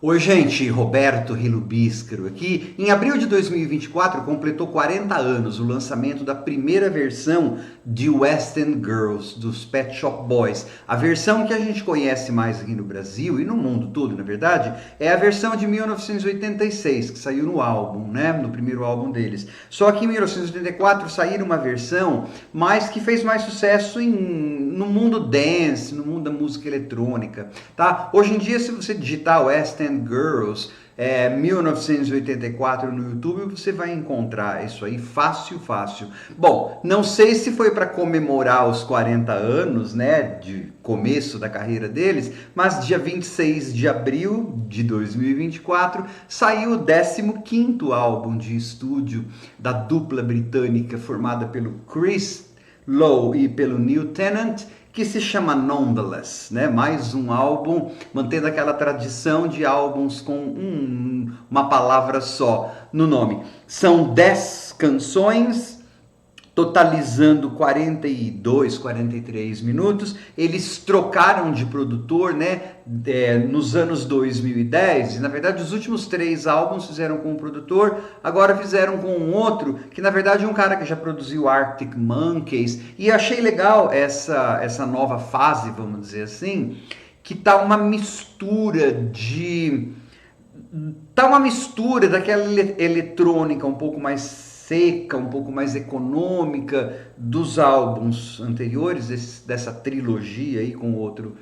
Oi, gente, Roberto Rilubíscaro aqui. Em abril de 2024, completou 40 anos o lançamento da primeira versão de West End Girls, dos Pet Shop Boys. A versão que a gente conhece mais aqui no Brasil e no mundo todo, na verdade, é a versão de 1986, que saiu no álbum, né? No primeiro álbum deles. Só que em 1984 saiu uma versão que fez mais sucesso no mundo dance, no mundo da música eletrônica, tá? Hoje em dia, se você digitar West End Girls 1984 no YouTube, você vai encontrar isso aí fácil. Bom, não sei se foi para comemorar os 40 anos, né, de começo da carreira deles, mas dia 26 de abril de 2024 saiu o 15º álbum de estúdio da dupla britânica formada pelo Chris Lowe e pelo Neil Tennant, que se chama Nonetheless, né? Mais um álbum, mantendo aquela tradição de álbuns com uma palavra só no nome. São 10 canções, totalizando 42, 43 minutos. Eles trocaram de produtor, né, nos anos 2010, e na verdade os últimos 3 álbuns fizeram com um produtor, agora fizeram com um outro, que na verdade é um cara que já produziu Arctic Monkeys, e achei legal essa nova fase, vamos dizer assim, que tá uma mistura daquela eletrônica um pouco mais seca, um pouco mais econômica dos álbuns anteriores, dessa trilogia aí com outro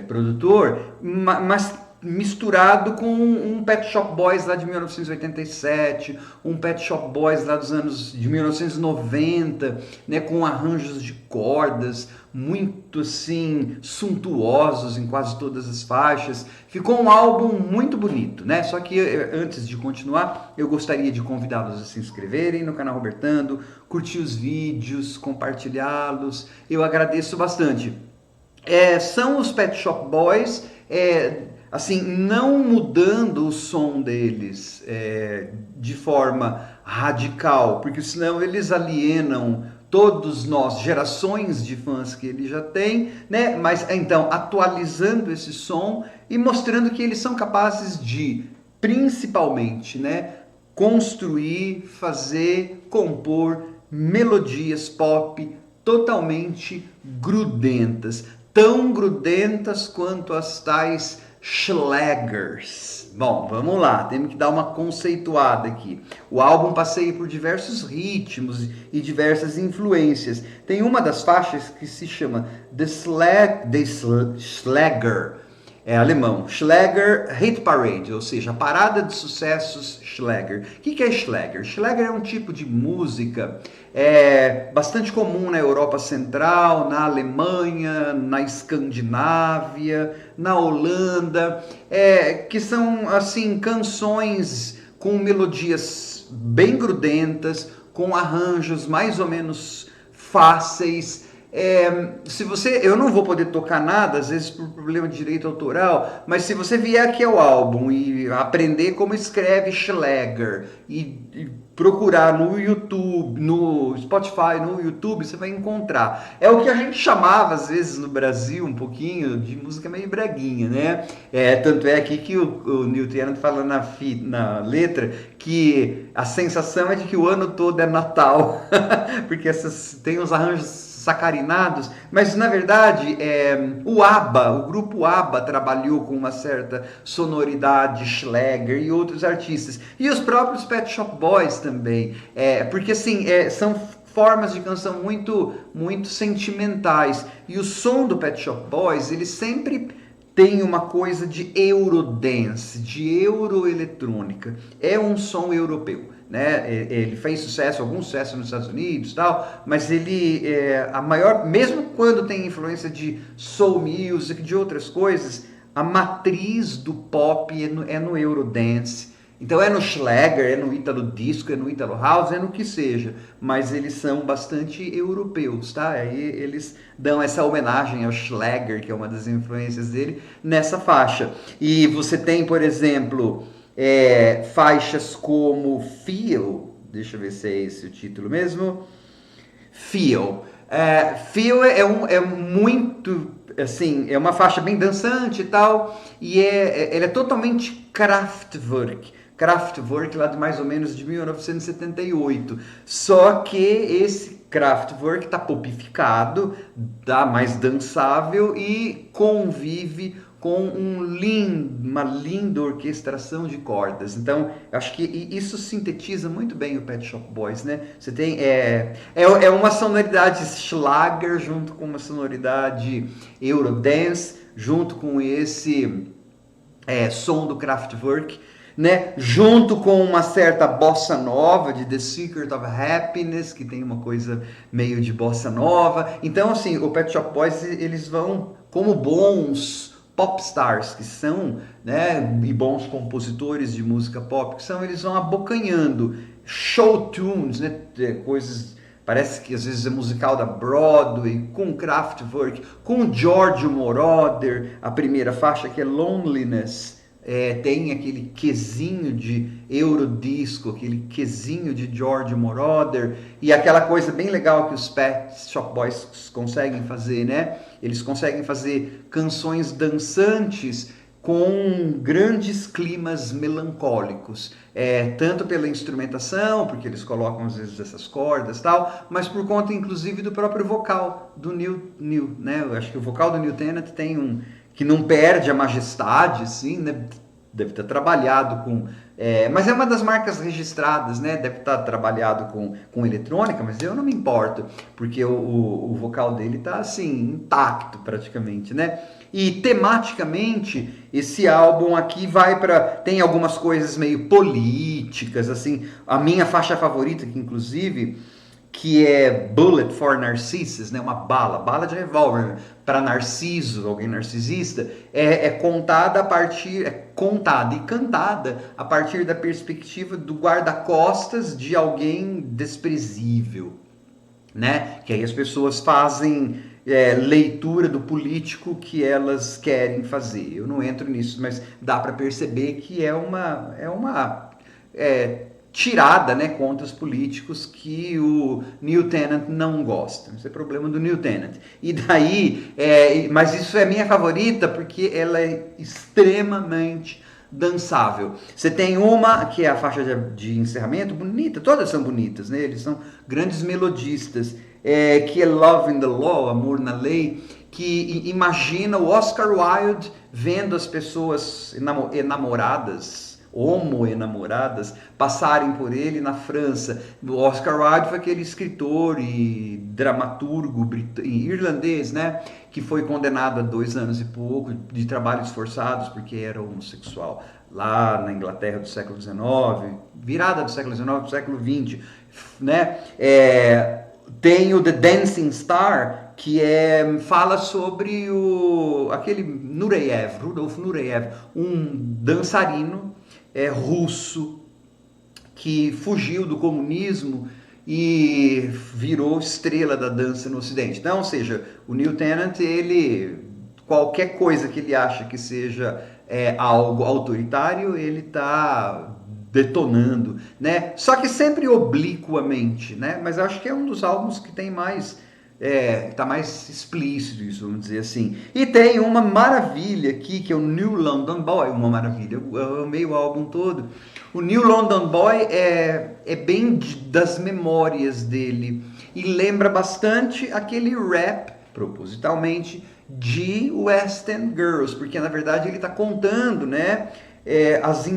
produtor, mas misturado com um Pet Shop Boys lá de 1987, um Pet Shop Boys lá dos anos de 1990, né, com arranjos de cordas muito assim suntuosos em quase todas as faixas. Ficou um álbum muito bonito, né? Só que antes de continuar, eu gostaria de convidá-los a se inscreverem no canal Robertando, curtir os vídeos, compartilhá-los. Eu agradeço bastante. São os Pet Shop Boys, assim, não mudando o som deles de forma radical, porque senão eles alienam todos nós, gerações de fãs que ele já tem, né? Mas então atualizando esse som e mostrando que eles são capazes de, principalmente, né, construir, fazer, compor melodias pop totalmente grudentas, tão grudentas quanto as tais schlagers. Bom, vamos lá, temos que dar uma conceituada aqui. O álbum passeia por diversos ritmos e diversas influências. Tem uma das faixas que se chama The Schlager, alemão, Schlager Hit Parade, ou seja, a parada de sucessos Schlager. O que é Schlager? Schlager é um tipo de música bastante comum na Europa Central, na Alemanha, na Escandinávia, na Holanda, que são assim canções com melodias bem grudentas, com arranjos mais ou menos fáceis. Eu não vou poder tocar nada, às vezes por problema de direito autoral, mas se você vier aqui ao álbum e aprender como escreve Schlager e procurar no YouTube, no Spotify, no YouTube, você vai encontrar. É o que a gente chamava, às vezes, no Brasil, um pouquinho de música meio breguinha, né? Tanto é aqui que o Neil Tennant fala na letra que a sensação é de que o ano todo é Natal, porque tem os arranjos sacarinados, mas na verdade o grupo ABBA trabalhou com uma certa sonoridade Schlager e outros artistas, e os próprios Pet Shop Boys também, porque assim, são formas de canção muito, muito sentimentais, e o som do Pet Shop Boys, ele sempre tem uma coisa de Eurodance, de euroeletrônica, é um som europeu. Né? Ele fez algum sucesso nos Estados Unidos e tal, mas ele mesmo quando tem influência de soul music, de outras coisas, a matriz do pop é no Eurodance. Então é no Schlager, é no Italo Disco, é no Italo House, é no que seja, mas eles são bastante europeus, tá? Aí eles dão essa homenagem ao Schlager, que é uma das influências dele, nessa faixa. E você tem, por exemplo, faixas como Feel, deixa eu ver se é esse o título mesmo, Feel. Feel é muito assim, é uma faixa bem dançante e tal, e ela é totalmente Kraftwerk. Kraftwerk lá de mais ou menos de 1978. Só que esse Kraftwerk tá popificado, tá mais dançável e convive com uma linda orquestração de cordas. Então, eu acho que isso sintetiza muito bem o Pet Shop Boys, né? Você tem é uma sonoridade Schlager junto com uma sonoridade Eurodance, junto com esse som do Kraftwerk, né? Junto com uma certa bossa nova de The Secret of Happiness, que tem uma coisa meio de bossa nova. Então, assim, o Pet Shop Boys, eles vão como bons popstars que são, né, e bons compositores de música pop que são, eles vão abocanhando show tunes, né, coisas, parece que às vezes é musical da Broadway, com Kraftwerk, com Giorgio Moroder, a primeira faixa que é Loneliness, tem aquele quesinho de Eurodisco, aquele quesinho de Giorgio Moroder, e aquela coisa bem legal que os Pet Shop Boys conseguem fazer, né? Eles conseguem fazer canções dançantes com grandes climas melancólicos, tanto pela instrumentação, porque eles colocam às vezes essas cordas e tal, mas por conta inclusive do próprio vocal do Neil, né? Eu acho que o vocal do Neil Tennant tem que não perde a majestade, assim, né? Deve ter trabalhado com... mas é uma das marcas registradas, né? Deve estar trabalhado com eletrônica, mas eu não me importo, porque o vocal dele está, assim, intacto praticamente, né? E tematicamente, esse álbum aqui tem algumas coisas meio políticas, assim. A minha faixa favorita, que inclusive... que é Bullet for Narcissus, né? Uma bala de revólver para Narciso, alguém narcisista, contada e cantada a partir da perspectiva do guarda-costas de alguém desprezível, né? Que aí as pessoas fazem leitura do político que elas querem fazer. Eu não entro nisso, mas dá para perceber que é uma tirada, né, contra os políticos que o Neil Tennant não gosta. Isso é problema do Neil Tennant. E daí, mas isso é minha favorita porque ela é extremamente dançável. Você tem uma que é a faixa de encerramento, bonita, todas são bonitas, né? Eles são grandes melodistas, que é Love in the Law, Amor na Lei, que imagina o Oscar Wilde vendo as pessoas enamoradas, homo-enamoradas, passarem por ele na França. O Oscar Wilde foi aquele escritor e dramaturgo irlandês, né, que foi condenado a 2 anos e pouco de trabalhos forçados porque era homossexual, lá na Inglaterra do século XIX, virada do século XIX para o século XX, né? Tem o The Dancing Star, que fala sobre aquele Rudolf Nureyev, um dançarino russo que fugiu do comunismo e virou estrela da dança no Ocidente. Então, ou seja, o Neil Tennant, qualquer coisa que ele acha que seja algo autoritário, ele está detonando, né? Só que sempre obliquamente, né? Mas eu acho que é um dos álbuns que tem mais... tá mais explícito isso, vamos dizer assim. E tem uma maravilha aqui, que é o New London Boy, uma maravilha, eu amei o álbum todo. O New London Boy é bem das memórias dele, e lembra bastante aquele rap, propositalmente, de West End Girls, porque na verdade ele está contando, né, as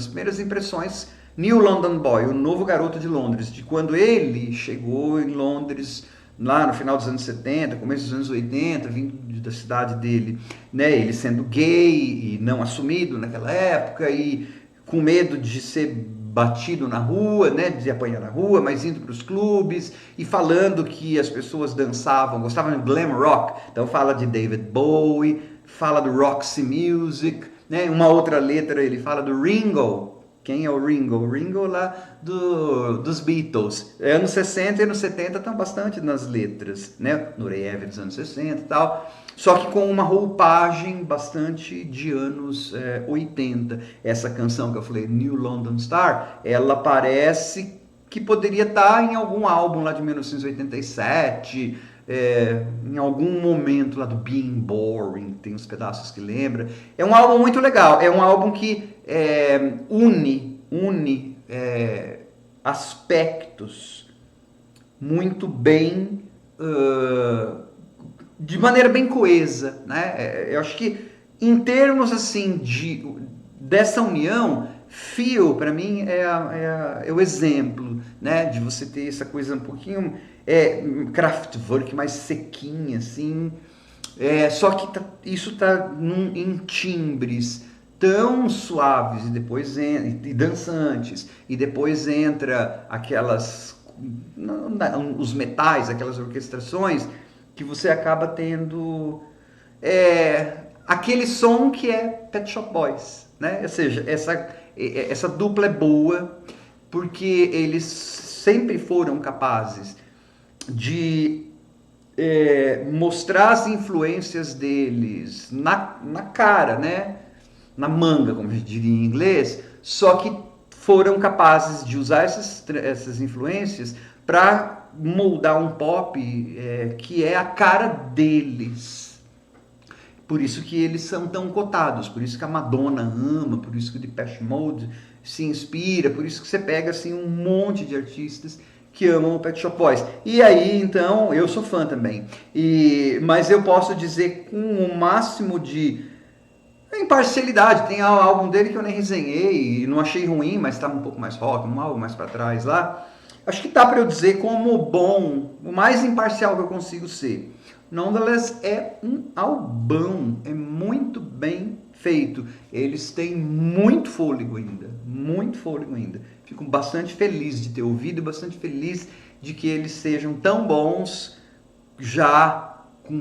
primeiras impressões, New London Boy, o novo garoto de Londres, de quando ele chegou em Londres, lá no final dos anos 70, começo dos anos 80, vindo da cidade dele, né, ele sendo gay e não assumido naquela época, e com medo de ser batido na rua, né, de apanhar na rua, mas indo para os clubes e falando que as pessoas dançavam, gostavam de glam rock. Então fala de David Bowie, fala do Roxy Music, né? Uma outra letra ele fala do Ringo. Quem é o Ringo? O Ringo lá dos Beatles. Anos 60 e anos 70 estão bastante nas letras, né? Nureyev dos anos 60 e tal. Só que com uma roupagem bastante de anos 80. Essa canção que eu falei, New London Star, ela parece que poderia estar em algum álbum lá de 1987, em algum momento lá do Being Boring, tem uns pedaços que lembra. É um álbum muito legal, é um álbum que une aspectos muito bem, de maneira bem coesa, né? Eu acho que em termos assim dessa união, Feel para mim é o exemplo, né? De você ter essa coisa um pouquinho Kraftwerk mais sequinha assim, só que isso tá em timbres tão suaves e depois e dançantes, e depois entra aquelas os metais, aquelas orquestrações que você acaba tendo aquele som que é Pet Shop Boys, né? Ou seja, essa dupla é boa porque eles sempre foram capazes de mostrar as influências deles na cara, né? Na manga, como a gente diria em inglês, só que foram capazes de usar essas influências para moldar um pop que é a cara deles. Por isso que eles são tão cotados, por isso que a Madonna ama, por isso que o Depeche Mode se inspira, por isso que você pega assim um monte de artistas que amam o Pet Shop Boys. E aí, então, eu sou fã também. Mas eu posso dizer com o máximo de imparcialidade. Tem álbum dele que eu nem resenhei e não achei ruim, mas tá um pouco mais rock, um álbum mais para trás lá. Acho que dá para eu dizer como bom, o mais imparcial que eu consigo ser. Nonetheless, é um albão, é muito bem feito. Eles têm muito fôlego ainda, muito fôlego ainda. Fico bastante feliz de ter ouvido, bastante feliz de que eles sejam tão bons já